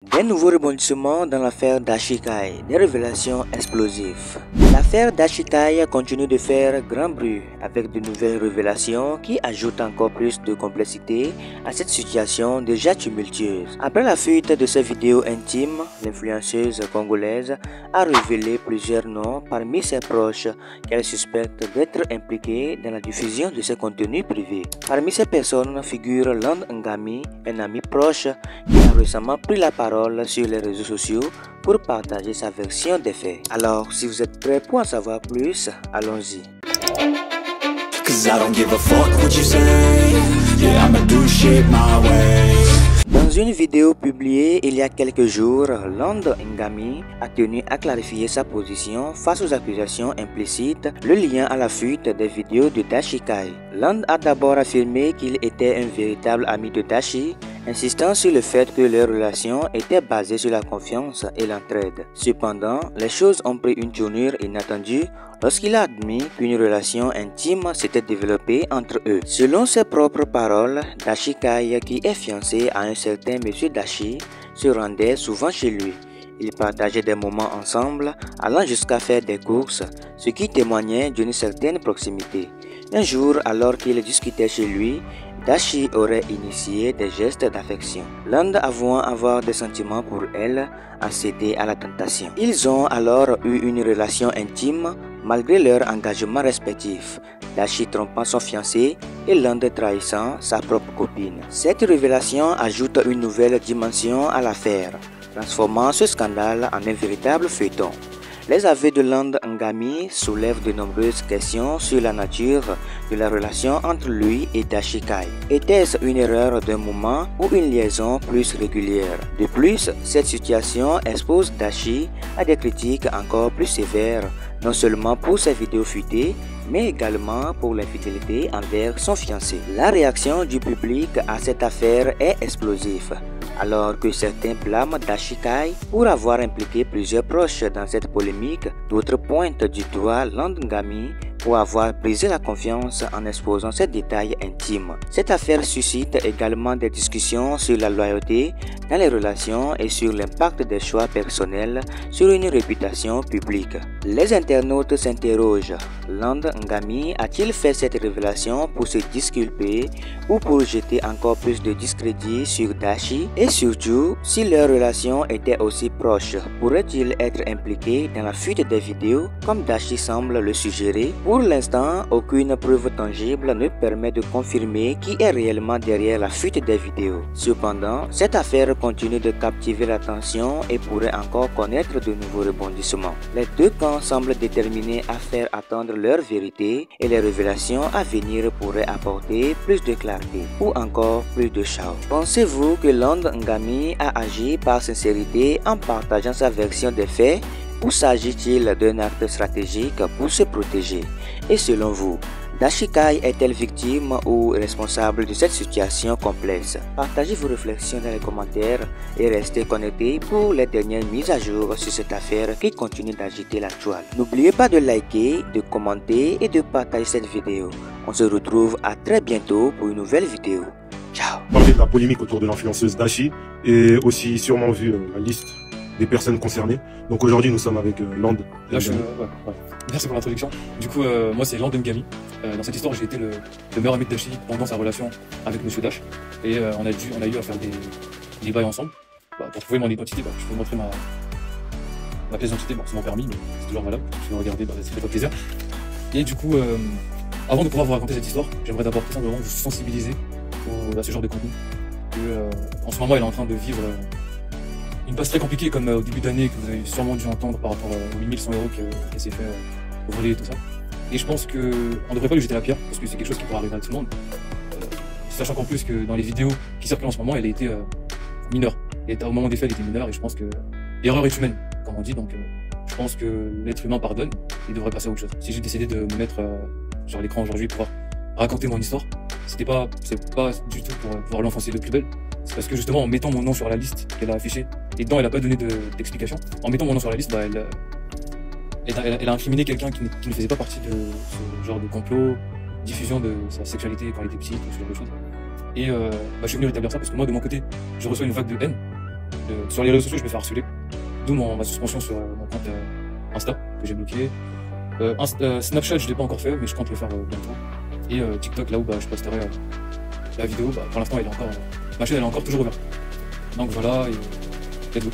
Des nouveaux rebondissements dans l'affaire Dashikai, des révélations explosives. L'affaire Dashikai continue de faire grand bruit avec de nouvelles révélations qui ajoutent encore plus de complexité à cette situation déjà tumultueuse. Après la fuite de ses vidéos intimes, l'influenceuse congolaise a révélé plusieurs noms parmi ses proches qu'elle suspecte d'être impliqués dans la diffusion de ses contenus privés. Parmi ces personnes figure Land Ngami, un ami proche qui a récemment pris la parole sur les réseaux sociaux pour partager sa version des faits. Alors, si vous êtes prêts pour en savoir plus, allons-y. Dans une vidéo publiée il y a quelques jours, Land Ngami a tenu à clarifier sa position face aux accusations implicites le lien à la fuite des vidéos de Dashikai. Land a d'abord affirmé qu'il était un véritable ami de Dashi, insistant sur le fait que leur relation était basée sur la confiance et l'entraide. Cependant, les choses ont pris une tournure inattendue lorsqu'il a admis qu'une relation intime s'était développée entre eux. Selon ses propres paroles, Dashikai, qui est fiancé à un certain monsieur Dashi, se rendait souvent chez lui. Ils partageaient des moments ensemble, allant jusqu'à faire des courses, ce qui témoignait d'une certaine proximité. Un jour, alors qu'il discutait chez lui, Dashi aurait initié des gestes d'affection. Land avouant avoir des sentiments pour elle a cédé à la tentation. Ils ont alors eu une relation intime malgré leur engagement respectif, Dashi trompant son fiancé et Land trahissant sa propre copine. Cette révélation ajoute une nouvelle dimension à l'affaire, transformant ce scandale en un véritable feuilleton. Les aveux de Land Ngami soulèvent de nombreuses questions sur la nature de la relation entre lui et Dashikai. Était-ce une erreur d'un moment ou une liaison plus régulière? De plus, cette situation expose Dashi à des critiques encore plus sévères, non seulement pour ses vidéos fuitées, mais également pour l'infidélité envers son fiancé. La réaction du public à cette affaire est explosive, alors que certains blâment Dashikai pour avoir impliqué plusieurs proches dans cette polémique. D'autres pointent du doigt Land Ngami pour avoir brisé la confiance en exposant ces détails intimes. Cette affaire suscite également des discussions sur la loyauté dans les relations et sur l'impact des choix personnels sur une réputation publique. Les internautes s'interrogent. Land Ngami a-t-il fait cette révélation pour se disculper ou pour jeter encore plus de discrédit sur Dashi? Et surtout, si leur relation était aussi proche, pourrait-il être impliqué dans la fuite des vidéos comme Dashi semble le suggérer? Pour l'instant, aucune preuve tangible ne permet de confirmer qui est réellement derrière la fuite des vidéos. Cependant, cette affaire continue de captiver l'attention et pourrait encore connaître de nouveaux rebondissements. Les deux camps semblent déterminés à faire attendre leur vérité et les révélations à venir pourraient apporter plus de clarté ou encore plus de chaos. Pensez-vous que Land Ngami a agi par sincérité en partageant sa version des faits? Ou s'agit-il d'un acte stratégique pour se protéger? Et selon vous, Dashikai est-elle victime ou responsable de cette situation complexe? Partagez vos réflexions dans les commentaires et restez connectés pour les dernières mises à jour sur cette affaire qui continue d'agiter la toile. N'oubliez pas de liker, de commenter et de partager cette vidéo. On se retrouve à très bientôt pour une nouvelle vidéo. Ciao! Parler de la polémique autour de l'influenceuse Dashi et aussi sûrement vu la liste des personnes concernées. Donc aujourd'hui nous sommes avec Land. Là, Merci pour l'introduction. Du coup, moi c'est Land Ngami. Dans cette histoire, j'ai été le meilleur ami de Dashi pendant sa relation avec Monsieur Dash. Et on a eu à faire des bails ensemble. Pour trouver mon identité, je peux vous montrer ma pièce d'identité. Bon, c'est mon permis, mais c'est toujours valable. Je vais regarder, ça fait pas plaisir. Et du coup, avant de pouvoir vous raconter cette histoire, j'aimerais d'abord tout simplement vous sensibiliser à ce genre de contenu. En ce moment, elle est en train de vivre une passe très compliquée comme au début d'année que vous avez sûrement dû entendre par rapport aux 8100 € qu'elle s'est fait voler et tout ça. Et je pense qu'on ne devrait pas lui jeter la pierre parce que c'est quelque chose qui pourrait arriver à tout le monde. Sachant qu'en plus que dans les vidéos qui circulent en ce moment, elle a été mineure. Et au moment des faits, elle était mineure et je pense que l'erreur est humaine, comme on dit. Donc je pense que l'être humain pardonne et devrait passer à autre chose. Si j'ai décidé de me mettre sur l'écran aujourd'hui pour pouvoir raconter mon histoire, c'est pas du tout pour pouvoir l'enfoncer de plus belle. C'est parce que justement en mettant mon nom sur la liste qu'elle a affichée, et dedans elle a pas donné d'explication, en mettant mon nom sur la liste, elle a incriminé quelqu'un qui ne faisait pas partie de ce genre de complot, diffusion de sa sexualité quand elle était petite ou ce genre de choses. Et je suis venu rétablir ça parce que moi de mon côté, je reçois une vague de haine sur les réseaux sociaux, je me fais harceler. D'où ma suspension sur mon compte Insta, que j'ai bloqué. Snapchat, je ne l'ai pas encore fait, mais je compte le faire bientôt. Et TikTok, là où je posterai la vidéo, pour l'instant, ma chaîne elle est encore toujours ouverte. Donc voilà, et let's go.